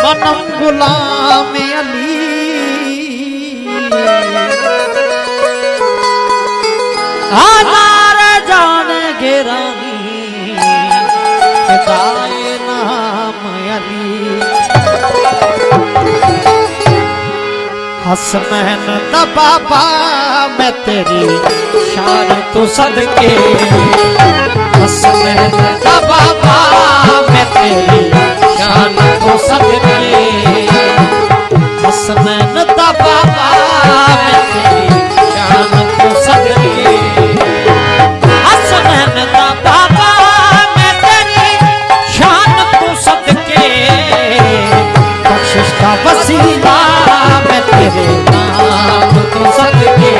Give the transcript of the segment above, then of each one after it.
सनम गुलाम अली हमारे जान गिरानी दाए नाम अली हसनैन दा बाबा मैं तेरी शान तो सदके हसनैन दा बाबा मैं तेरी शान तो सदके हसनैन दा बाबा मैं तेरी शान तो सदके हसनैन दा बाबा मैं तेरी शान तो सदके बख्शिश का वसीला मैं तेरे नाम तो सदके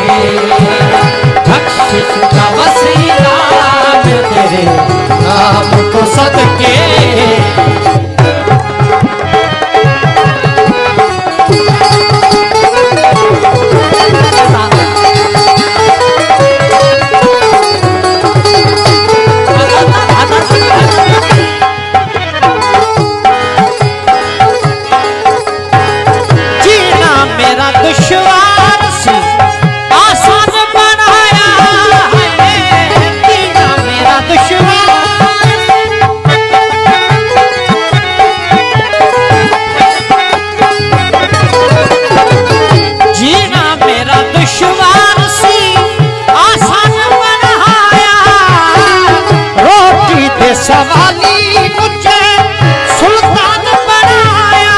बख्शिश का वसीला मैं तेरे नाम तो सदके सवाली मुझे सुल्तान बनाया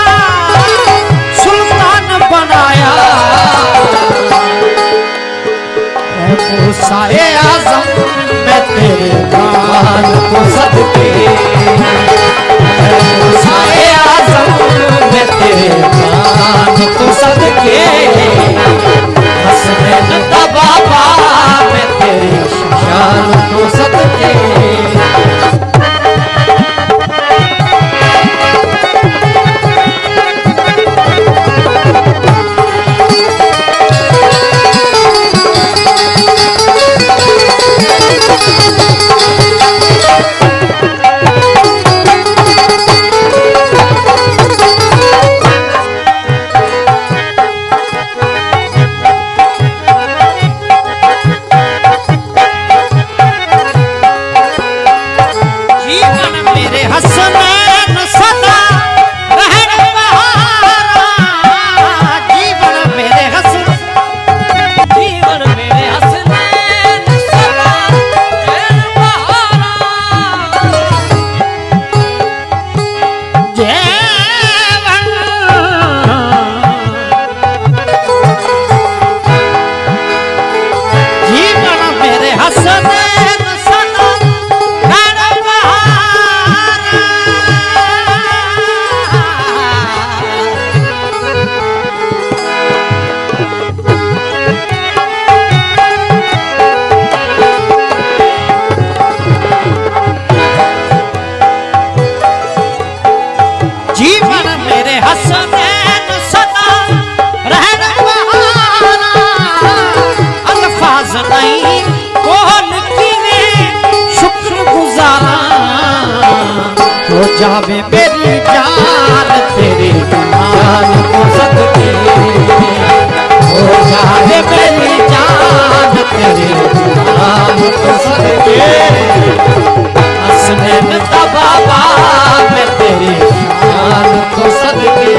मूसाए आज़म मैं तेरे नाम को सदके मूसाए आज़म मैं तेरे नाम को सदके हसनैन दा बाबा मैं तेरी शान को सदके जावे मेरी जान तेरे नाम को सदके हो जावे मेरी जान तेरे नाम को सदके हसनैन दा बाबा मैं तेरी शान को सदके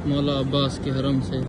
मौला अब्बास के हरम से